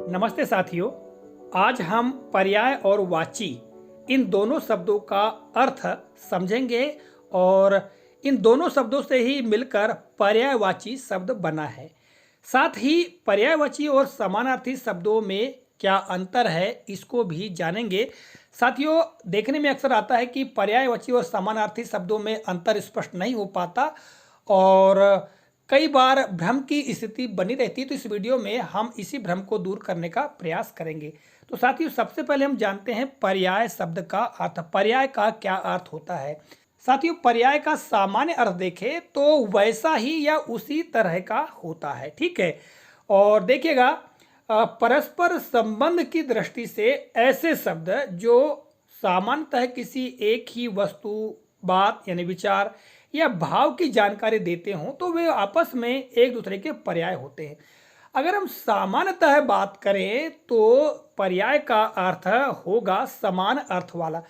नमस्ते साथियों। आज हम पर्याय और वाची इन दोनों शब्दों का अर्थ समझेंगे और इन दोनों शब्दों से ही मिलकर पर्यायवाची शब्द बना है। साथ ही पर्यायवाची और समानार्थी शब्दों में क्या अंतर है इसको भी जानेंगे। साथियों, देखने में अक्सर आता है कि पर्यायवाची और समानार्थी शब्दों में अंतर स्पष्ट नहीं हो पाता और कई बार भ्रम की स्थिति बनी रहती है। तो इस वीडियो में हम इसी भ्रम को दूर करने का प्रयास करेंगे। तो साथियों, सबसे पहले हम जानते हैं पर्याय शब्द का अर्थ। पर्याय का क्या अर्थ होता है? साथियों, पर्याय का सामान्य अर्थ देखें तो वैसा ही या उसी तरह का होता है। ठीक है। और देखिएगा, परस्पर संबंध की दृष्टि से ऐसे शब्द जो सामान्यतः किसी एक ही वस्तु, बात यानी विचार या भाव की जानकारी देते हों तो वे आपस में एक दूसरे के पर्याय होते हैं। अगर हम सामान्यतः बात करें तो पर्याय का अर्थ होगा समान अर्थ वाला।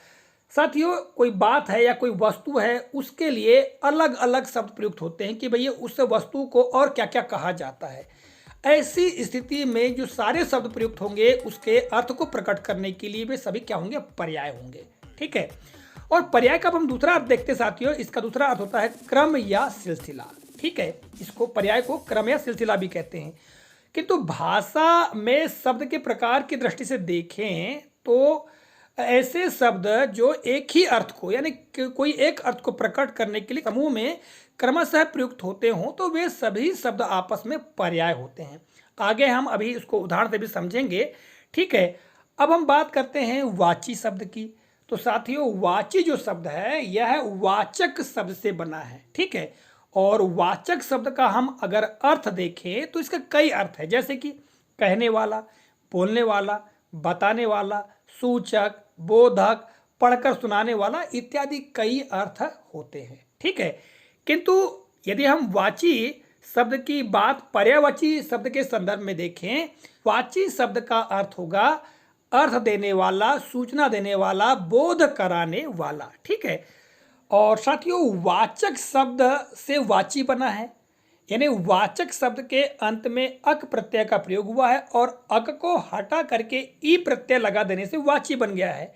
साथियों, कोई बात है या कोई वस्तु है, उसके लिए अलग अलग शब्द प्रयुक्त होते हैं कि भैया उस वस्तु को और क्या क्या कहा जाता है। ऐसी स्थिति में जो सारे शब्द प्रयुक्त होंगे उसके अर्थ को प्रकट करने के लिए वे सभी क्या होंगे? पर्याय होंगे। ठीक है। और पर्याय का अब हम दूसरा अर्थ देखते हैं साथियों। इसका दूसरा अर्थ होता है क्रम या सिलसिला। ठीक है। इसको पर्याय को क्रम या सिलसिला भी कहते हैं। किंतु भाषा में शब्द के प्रकार की दृष्टि से देखें तो ऐसे शब्द जो एक ही अर्थ को यानी कोई एक अर्थ को प्रकट करने के लिए समूह में क्रमशः प्रयुक्त होते हों तो वे सभी शब्द आपस में पर्याय होते हैं। आगे हम अभी इसको उदाहरण से भी समझेंगे। ठीक है। अब हम बात करते हैं वाची शब्द की। तो साथियों, वाची जो शब्द है यह वाचक शब्द से बना है। ठीक है। और वाचक शब्द का हम अगर अर्थ देखें तो इसका कई अर्थ है, जैसे कि कहने वाला, बोलने वाला, बताने वाला, सूचक, बोधक, पढ़कर सुनाने वाला इत्यादि कई अर्थ होते हैं। ठीक है। किंतु यदि हम वाची शब्द की बात पर्यायवाची शब्द के संदर्भ में देखें, वाची शब्द का अर्थ होगा अर्थ देने वाला, सूचना देने वाला, बोध कराने वाला। ठीक है। और साथियों, वाचक शब्द से वाची बना है, यानी वाचक शब्द के अंत में अक प्रत्यय का प्रयोग हुआ है और अक को हटा करके ई प्रत्यय लगा देने से वाची बन गया है।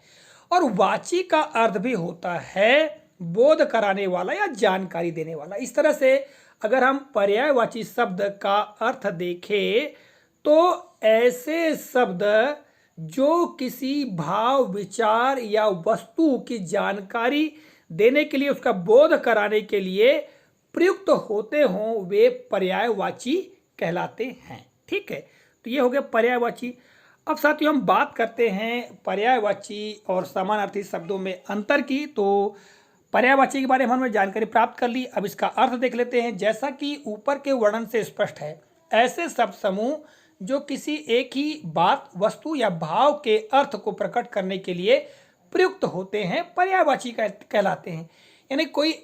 और वाची का अर्थ भी होता है बोध कराने वाला या जानकारी देने वाला। इस तरह से अगर हम पर्यायवाची शब्द का अर्थ देखें तो ऐसे शब्द जो किसी भाव, विचार या वस्तु की जानकारी देने के लिए, उसका बोध कराने के लिए प्रयुक्त होते हों वे पर्यायवाची कहलाते हैं। ठीक है। तो ये हो गया पर्यायवाची। अब साथियों, हम बात करते हैं पर्यायवाची और समानार्थी शब्दों में अंतर की। तो पर्यायवाची के बारे में हमने जानकारी प्राप्त कर ली। अब इसका अर्थ देख लेते हैं। जैसा कि ऊपर के वर्णन से स्पष्ट है, ऐसे शब्द समूह जो किसी एक ही बात, वस्तु या भाव के अर्थ को प्रकट करने के लिए प्रयुक्त होते हैं पर्यायवाची कहलाते हैं। यानी कोई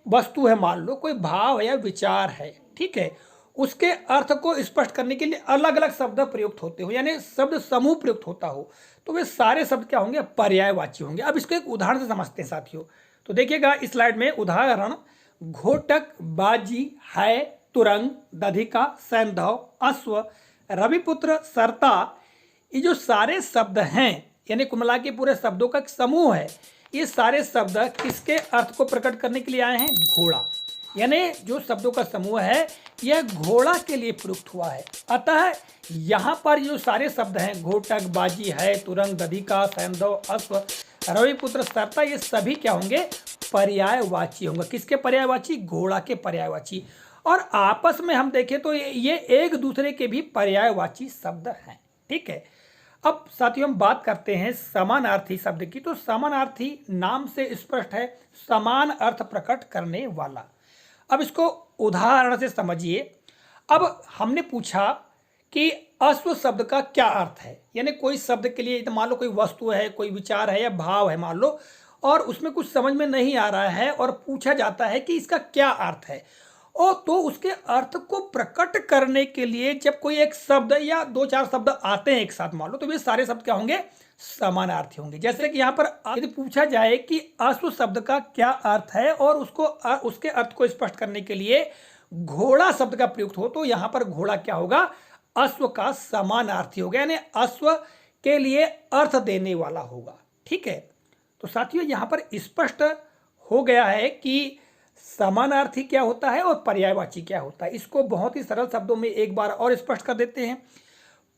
वस्तु है, मान लो कोई भाव या विचार है, ठीक है, उसके अर्थ को स्पष्ट करने के लिए अलग अलग शब्द प्रयुक्त होते हो, यानी शब्द समूह प्रयुक्त होता हो, तो वे सारे शब्द क्या होंगे? पर्यायवाची होंगे। अब इसको एक उदाहरण से समझते हैं साथियों। तो देखिएगा इस स्लाइड में उदाहरण: घोटक, बाजी, है, तुरंग, दधिका, सैंधव, अश्व, रविपुत्र, सरता, ये जो सारे शब्द हैं, यानी कुल मिला के पूरे शब्दों का एक समूह है। ये सारे शब्द किसके अर्थ को प्रकट करने के लिए आए हैं? घोड़ा। यानी जो शब्दों का समूह है यह घोड़ा के लिए प्रयुक्त हुआ है। अतः यहाँ पर जो सारे शब्द हैं, घोटक, बाजी, है, तुरंग, दधिका, सैंधव, अश्व, रविपुत्र, सरता, ये सभी क्या होंगे? पर्यायवाची होंगे। किसके पर्यायवाची? घोड़ा के पर्यायवाची। और आपस में हम देखें तो ये एक दूसरे के भी पर्यायवाची शब्द हैं। ठीक है। अब साथियों, हम बात करते हैं समानार्थी शब्द की। तो समानार्थी नाम से स्पष्ट है समान अर्थ प्रकट करने वाला। अब इसको उदाहरण से समझिए। अब हमने पूछा कि अश्व शब्द का क्या अर्थ है, यानी कोई शब्द के लिए मान लो कोई वस्तु है, कोई विचार है या भाव है मान लो, और उसमें कुछ समझ में नहीं आ रहा है और पूछा जाता है कि इसका क्या अर्थ है। और तो उसके अर्थ को प्रकट करने के लिए जब कोई एक शब्द या दो चार शब्द आते हैं एक साथ मान लो, तो वे सारे शब्द क्या होंगे? समानार्थी होंगे। जैसे कि यहाँ पर यदि पूछा जाए कि अश्व शब्द का क्या अर्थ है और उसके अर्थ को स्पष्ट करने के लिए घोड़ा शब्द का प्रयुक्त हो, तो यहाँ पर घोड़ा क्या होगा? अश्व का समानार्थी होगा, यानी अश्व के लिए अर्थ देने वाला होगा। ठीक है, तो साथियों यहाँ पर स्पष्ट हो गया है कि समानार्थी क्या होता है और पर्यायवाची क्या होता है। इसको बहुत ही सरल शब्दों में एक बार और स्पष्ट कर देते हैं।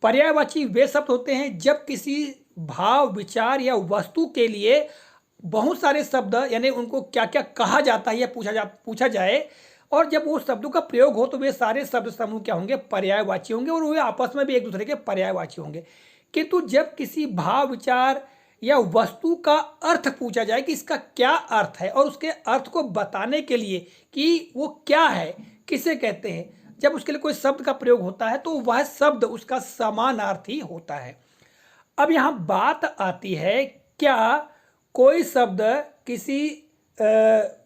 पर्यायवाची वे शब्द होते हैं जब किसी भाव, विचार या वस्तु के लिए बहुत सारे शब्द, यानी उनको क्या क्या कहा जाता है या पूछा जाए, और जब वो शब्दों का प्रयोग हो तो वे सारे शब्द समूह क्या होंगे, पर्यायवाची होंगे, और वे आपस में भी एक दूसरे के पर्यायवाची होंगे। किंतु जब किसी भाव, विचार या वस्तु का अर्थ पूछा जाए कि इसका क्या अर्थ है, और उसके अर्थ को बताने के लिए कि वो क्या है, किसे कहते हैं, जब उसके लिए कोई शब्द का प्रयोग होता है तो वह शब्द उसका समानार्थी होता है। अब यहाँ बात आती है, क्या कोई शब्द किसी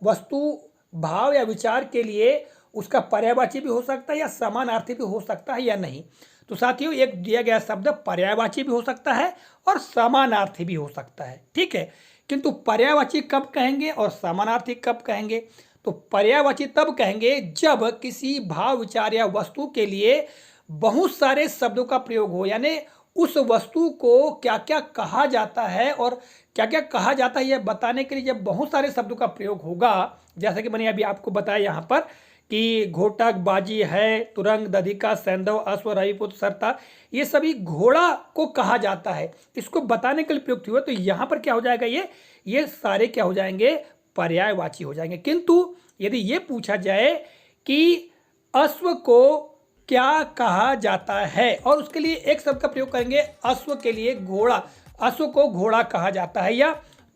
वस्तु, भाव या विचार के लिए उसका पर्यायवाची भी हो सकता है या समानार्थी भी हो सकता है या नहीं। तो साथियों, एक दिया गया शब्द पर्यायवाची भी हो सकता है और समानार्थी भी हो सकता है। ठीक है, किंतु पर्यायवाची कब कहेंगे और समानार्थी कब कहेंगे? तो पर्यायवाची तब कहेंगे जब किसी भाव, विचार या वस्तु के लिए बहुत सारे शब्दों का प्रयोग हो, यानी उस वस्तु को क्या क्या कहा जाता है और क्या क्या कहा जाता है यह बताने के लिए जब बहुत सारे शब्दों का प्रयोग होगा। जैसा कि मैंने अभी आपको बताया यहाँ पर कि घोटक, बाजी है, तुरंग, दधिका, सैंधव, अश्व, रविपुत्र, सरता, ये सभी घोड़ा को कहा जाता है, इसको बताने के लिए प्रयुक्त हुआ। तो यहाँ पर क्या हो जाएगा, ये सारे क्या हो जाएंगे, पर्यायवाची हो जाएंगे। किंतु यदि ये पूछा जाए कि अश्व को क्या कहा जाता है और उसके लिए एक शब्द का प्रयोग करेंगे, अश्व के लिए घोड़ा, अश्व को घोड़ा कहा जाता है, या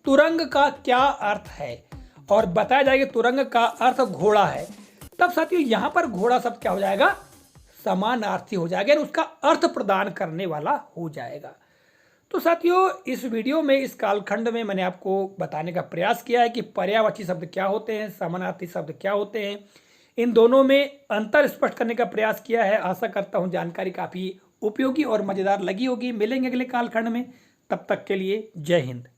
तुरंग का क्या अर्थ है, और बताया जाएगा तुरंग का अर्थ घोड़ा है, तब साथियों यहाँ पर घोड़ा शब्द क्या हो जाएगा, समानार्थी हो जाएगा, यानी उसका अर्थ प्रदान करने वाला हो जाएगा। तो साथियों, इस वीडियो में, इस कालखंड में मैंने आपको बताने का प्रयास किया है कि पर्यायवाची शब्द क्या होते हैं, समानार्थी शब्द क्या होते हैं, इन दोनों में अंतर स्पष्ट करने का प्रयास किया है। आशा करता हूं जानकारी काफ़ी उपयोगी और मज़ेदार लगी होगी। मिलेंगे अगले कालखंड में, तब तक के लिए जय हिंद।